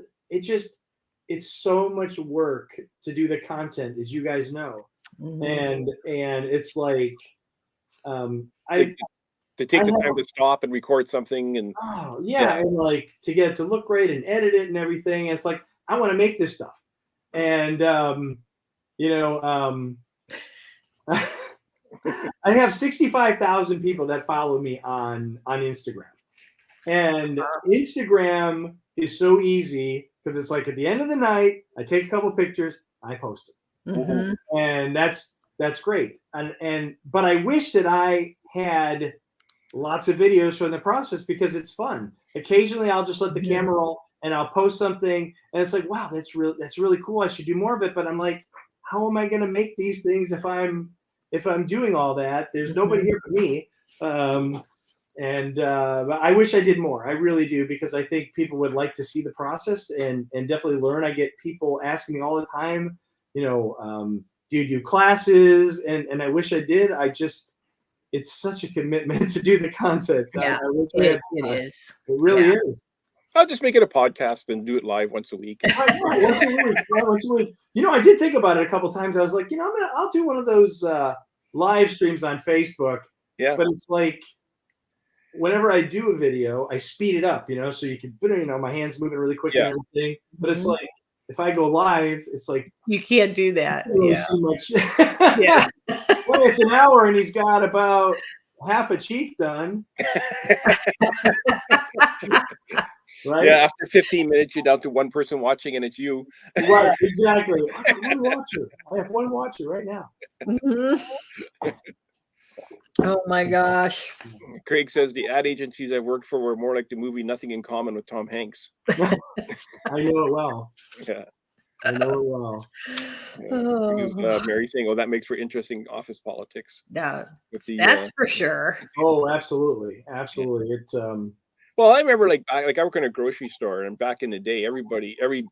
It's so much work to do the content, as you guys know, and it's like,
to take the time to stop and record something and
and like to get it to look great and edit it and everything. And it's like, I want to make this stuff, and I have 65,000 people that follow me on Instagram, and Instagram is so easy because it's like at the end of the night, I take a couple pictures, I post it, and that's great. But I wish that I had lots of videos from the process because it's fun. Occasionally, I'll just let the camera roll and I'll post something, and it's like, wow, that's really cool. I should do more of it. But I'm like, how am I going to make these things if I'm doing all that? There's nobody here for me. But I wish I did more. I really do, because I think people would like to see the process and definitely learn. I get people asking me all the time, do you do classes? And I wish I did. It's such a commitment to do the content.
Yeah,
it is. It really is.
I'll just make it a podcast and do it live once a week.
Once a week. I did think about it a couple of times. I was like, I'll do one of those live streams on Facebook.
Yeah.
But it's like, whenever I do a video, I speed it up, so you can, my hands moving really quick and everything. But it's like, if I go live, it's like,
you can't do that.
Really so much.
Yeah.
Well, it's an hour and he's got about half a cheek done. Right?
Yeah, after 15 minutes, you're down to one person watching, and it's you.
Right, exactly. I have one watcher right now.
Oh my gosh.
Craig says the ad agencies I've worked for were more like the movie Nothing in Common with Tom Hanks.
I know it well.
Yeah.
I know it well.
Because Mary's saying, that makes for interesting office politics.
Yeah, that's for sure.
Oh, absolutely. Absolutely.
Well, I remember I work in a grocery store, and back in the day, every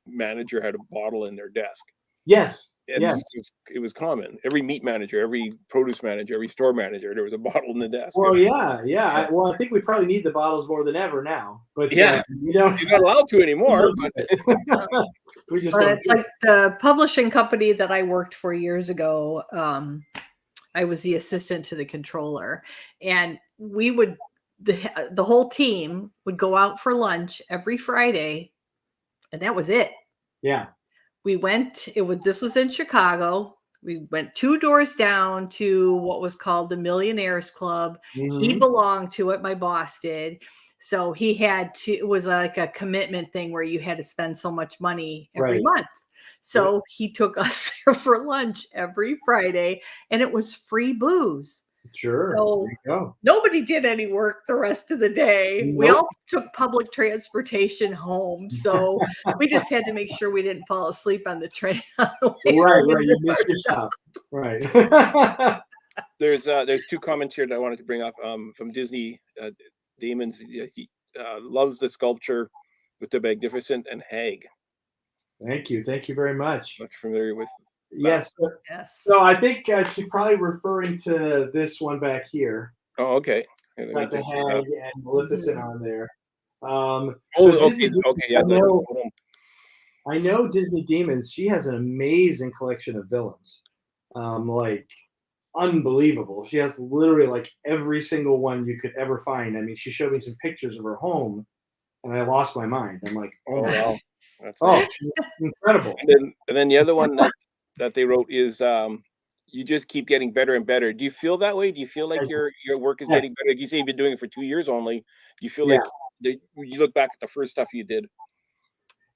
manager had a bottle in their desk.
Yes.
It was common. Every meat manager, every produce manager, every store manager, there was a bottle in the desk.
Well, yeah. I think we probably need the bottles more than ever now. But
you're not allowed to anymore.
We just.
It's like the publishing company that I worked for years ago. I was the assistant to the controller, and we would. The whole team would go out for lunch every Friday, and that was it.
Yeah.
We went, this was in Chicago. We went 2 doors down to what was called the Millionaires Club. He belonged to it. My boss did. So he had to, it was like a commitment thing where you had to spend so much money every month. So he took us there for lunch every Friday, and it was free booze.
Sure.
So nobody did any work the rest of the day. Nope. We all took public transportation home. So we just had to make sure we didn't fall asleep on the train. On the way
right. You missed your stop. Right.
There's 2 comments here that I wanted to bring up from Disney. Damon's he loves the sculpture with the Magnificent and Hag.
Thank you very much.
Much familiar with.
Yes. So I think she's probably referring to this one back here.
Oh, okay.
Got the Hag and Maleficent on there.
Yeah.
I know Disney Demons. She has an amazing collection of villains, unbelievable. She has literally like every single one you could ever find. I mean, she showed me some pictures of her home, and I lost my mind. I'm like, oh wow, that's incredible.
And then the other one that they wrote is you just keep getting better and better. Do you feel that way? Do you feel like your work is getting better? Like you say you've been doing it for 2 years only. Do you feel like you look back at the first stuff you did?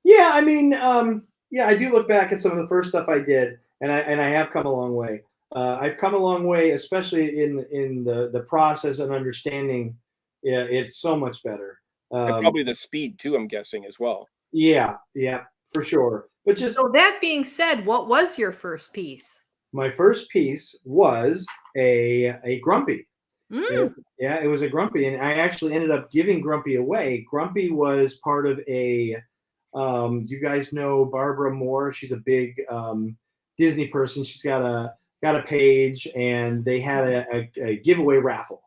Yeah, I mean, I do look back at some of the first stuff I did, and I have come a long way. I've come a long way, especially in the process and understanding. Yeah, it's so much better.
And probably the speed too, I'm guessing as well.
Yeah, for sure. But just
So that being said, what was your first piece?
my first piece was a Grumpy. Yeah, it was a Grumpy, and I actually ended up giving Grumpy away. Grumpy was part of a. Do you guys know Barbara Moore? She's a big Disney person. She's got a page, and they had a giveaway raffle,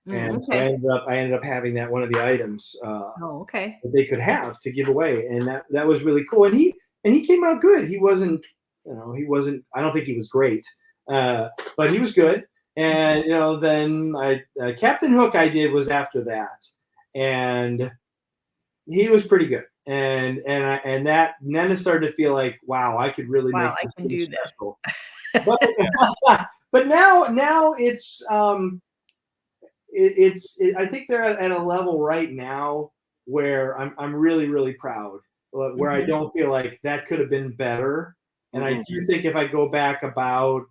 and so I ended up having that one of the items. That they could have to give away, and that was really cool. And he came out good. He wasn't. I don't think he was great, but he was good. And then Captain Hook I did was after that, and he was pretty good. And that then it started to feel like, wow, I could really make this
I can do
special. But now it's I think they're at a level right now where I'm really, really proud, where I don't feel like that could have been better. And I do think if I go back about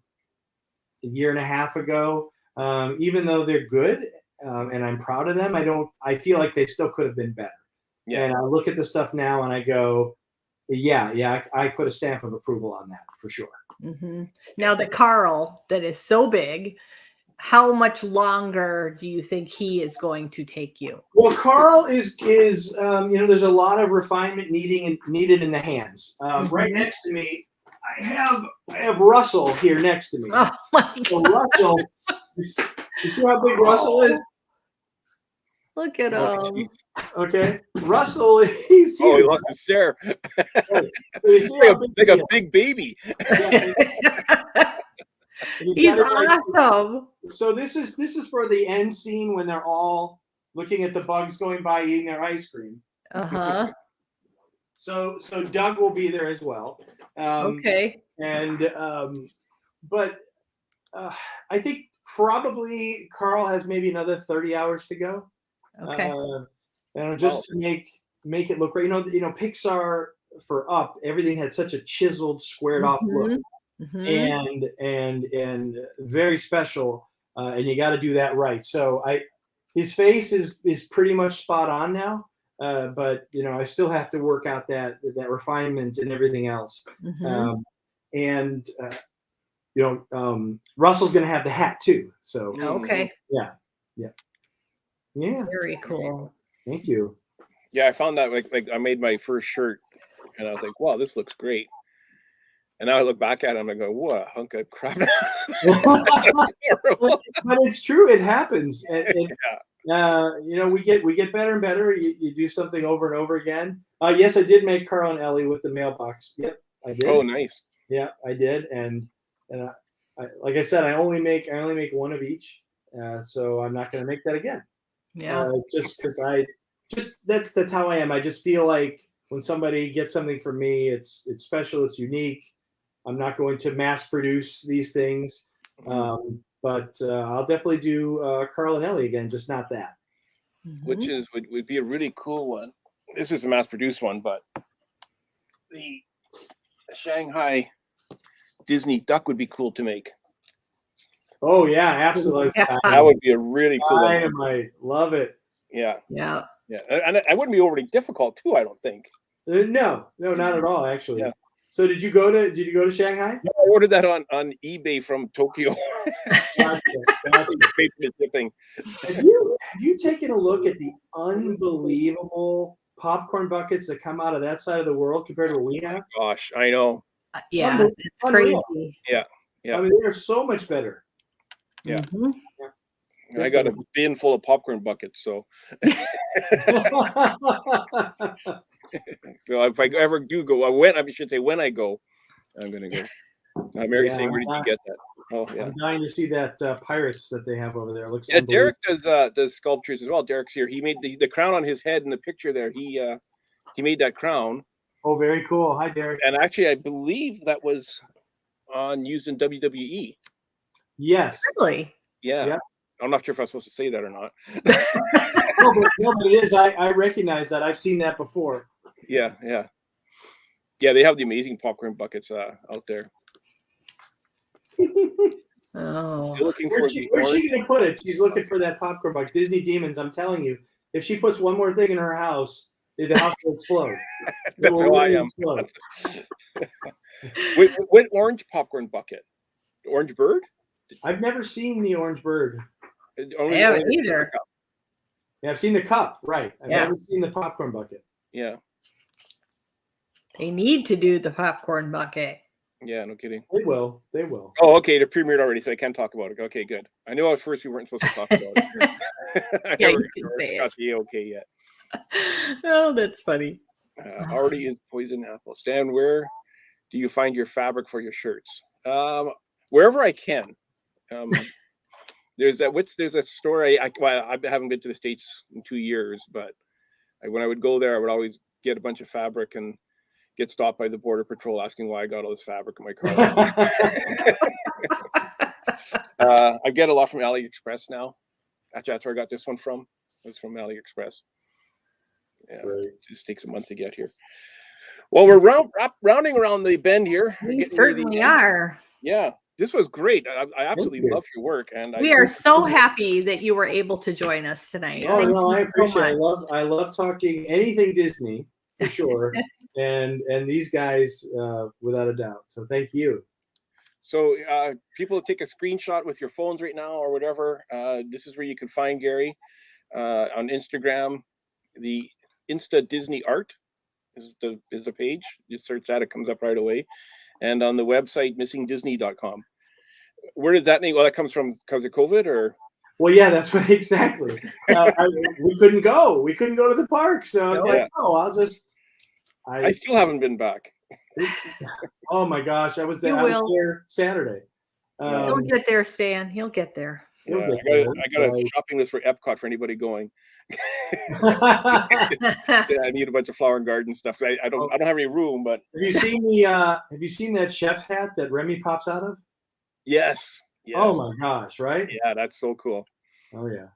a year and a half ago, even though they're good and I'm proud of them, I feel like they still could have been better. Yeah. And I look at the stuff now and I go, yeah, I put a stamp of approval on that for sure.
Now the Carl that is so big, how much longer do you think he is going to take you?
Well, Carl is there's a lot of refinement needed in the hands. Right next to me, I have Russell here next to me.
Oh my God.
So Russell, you see how big Russell is?
Look at him.
Okay, Russell, he's here.
Oh, he lost his stare. like a big baby.
He's awesome.
So this is for the end scene when they're all looking at the bugs going by eating their ice cream. So Doug will be there as well. And but I think probably Carl has maybe another 30 hours to go. Just to make it look great. Pixar for Up, everything had such a chiseled, squared off look, and very special. And you got to do that right. So his face is pretty much spot on now. But I still have to work out that refinement and everything else. Russell's going to have the hat too. So yeah.
Very cool.
Thank you.
Yeah, I found that like I made my first shirt, and I was like, wow, this looks great. And now I look back at it, and I go, what a hunk of crap.
But it's true. It happens. We get better and better. You do something over and over again. Yes, I did make Carl and Ellie with the mailbox. Yep, I did.
Oh, nice.
Yeah, I did. And like I said, I only make one of each. So I'm not going to make that again.
Yeah.
Just because that's how I am. I just feel like when somebody gets something from me, it's special, it's unique. I'm not going to mass produce these things. But I'll definitely do Carl and Ellie again, just not that.
Which would be a really cool one. This is a mass-produced one, but the Shanghai Disney duck would be cool to make.
Oh yeah, absolutely.
That would be a really cool one.
Dynamite. Love it.
Yeah.
Yeah.
Yeah, and I wouldn't be overly difficult too, I don't think.
No, not at all, actually. Yeah. So did you go to Shanghai?
No, I ordered that on eBay from Tokyo.
Gotcha.
Paid for the shipping.
Have you taken a look at the unbelievable popcorn buckets that come out of that side of the world compared to what we have?
Oh, gosh, I know.
Yeah, it's crazy.
Yeah.
I mean, they're so much better.
Yeah. I got a bin full of popcorn buckets, so. So if I ever do go, when I go, I'm gonna go. Mary's saying, where did you get that? Oh yeah,
I'm dying to see that pirates that they have over there. It looks
Derek does sculptures as well. Derek's here. He made the crown on his head in the picture there. He made that crown.
Oh, very cool. Hi, Derek.
And actually, I believe that was used in WWE.
Yes.
Really?
Yeah. I'm not sure if I'm supposed to say that or not.
No, but it is. I recognize that. I've seen that before.
Yeah. They have the amazing popcorn buckets out there.
Oh.
Where's she going to put it? She's looking for that popcorn bucket. Disney Demons. I'm telling you, if she puts one more thing in her house, the house will explode.
That's how I am.
Explode.
With orange popcorn bucket, orange bird.
I've never seen the orange bird.
I haven't either.
Yeah, I've seen the cup. Right. I've
Yeah.
never seen the popcorn bucket.
Yeah.
They need to do the popcorn bucket.
Yeah, no kidding.
They will. They will.
Oh, okay. They premiered already, so I can talk about it. Okay, good. I knew at first we weren't supposed to talk about it. I
Yeah,
never
you can say it.
got the okay yet.
Oh, that's funny.
Already is poison apple. Stan, where do you find your fabric for your shirts? Wherever I can. There's a store. I haven't been to the States in 2 years, but when I would go there, I would always get a bunch of fabric and get stopped by the border patrol asking why I got all this fabric in my car. I get a lot from AliExpress now. Actually, that's where I got this one from. It was from AliExpress. Yeah,
Right.
it just takes a month to get here. Well, we're rounding around the bend here.
We certainly are.
Yeah, this was great. I absolutely love your work, and
We are so happy that you were able to join us tonight.
Oh
Thank
no,
you
I
so
appreciate it.
much.
I love talking anything Disney for sure, and these guys without a doubt. So thank you.
So people take a screenshot with your phones right now or whatever. This is where you can find Gary on Instagram. The Insta Disney Art is the page. You search that, it comes up right away. And on the website missingdisney.com. Where does that name? Well, that comes from because of COVID, or?
Well, yeah, that's what exactly. We couldn't go. We couldn't go to the park, so I was like, "Oh, I'll just."
I still haven't been back.
Oh my gosh, I was there. I was there Saturday.
He'll get there, Stan. He'll get there.
I got a shopping list for Epcot for anybody going. Yeah, I need a bunch of flower and garden stuff. I don't have any room, but
have you seen that chef hat that Remy pops out of?
Yes.
Oh my gosh, right?
Yeah, that's so cool.
Oh yeah.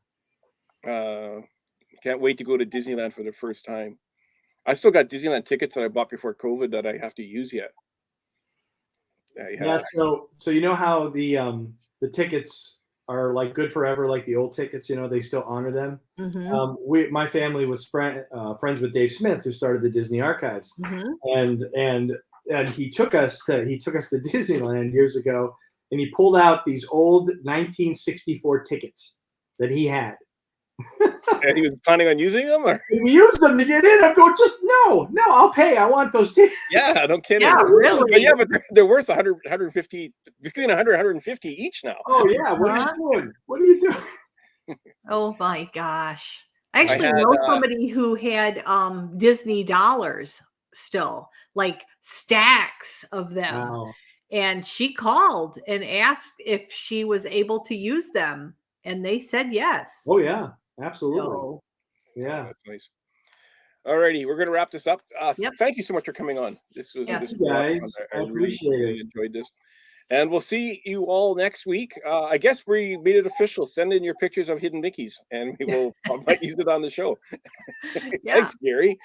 Can't wait to go to Disneyland for the first time. I still got Disneyland tickets that I bought before COVID that I have to use yet.
Yeah. So you know how the tickets are like good forever, like the old tickets. You know, they still honor them.
Mm-hmm.
My family was friends with Dave Smith, who started the Disney Archives, and he took us to Disneyland years ago, and he pulled out these old 1964 tickets that he had.
And he was planning on using them, or
we used them to get in. I'm going, just no, I'll pay. I want those tickets.
Yeah, no kidding.
Yeah, really.
But yeah, but they're worth 100, 150, between 100, 150 each now.
Oh yeah, what are you doing? What are you doing?
Oh my gosh. I actually know somebody who had Disney dollars still, like stacks of them.
Wow.
And she called and asked if she was able to use them. And they said yes.
Oh yeah, absolutely.
So,
yeah,
oh, that's nice. All righty, we're going to wrap this up. Thank you so much for coming on. This was
guys. I appreciate it.
Really enjoyed this. And we'll see you all next week. I guess we made it official. Send in your pictures of hidden Mickeys, and we will might use it on the show. Thanks, Gary.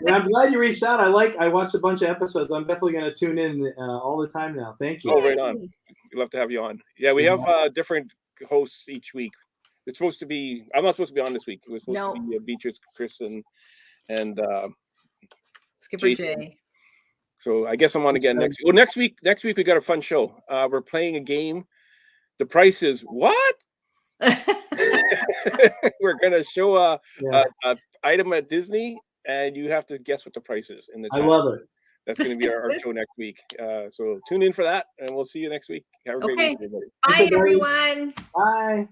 I'm glad you reached out. I watched a bunch of episodes. I'm definitely going to tune in all the time now. Thank you.
Oh, right on. We'd love to have you on. Yeah, we have different hosts each week. It's supposed to be. I'm not supposed to be on this week. It was supposed to be Beatrice, Chris, and
Skipper
Jason.
J.
So I guess I'm on again next week. Well, next week we got a fun show. We're playing a game. The price is what? We're gonna show a item at Disney, and you have to guess what the price is in the chat.
I love it.
That's going to be our show next week. So tune in for that, and we'll see you next week. Have a great week, everybody.
Bye, everyone.
Bye.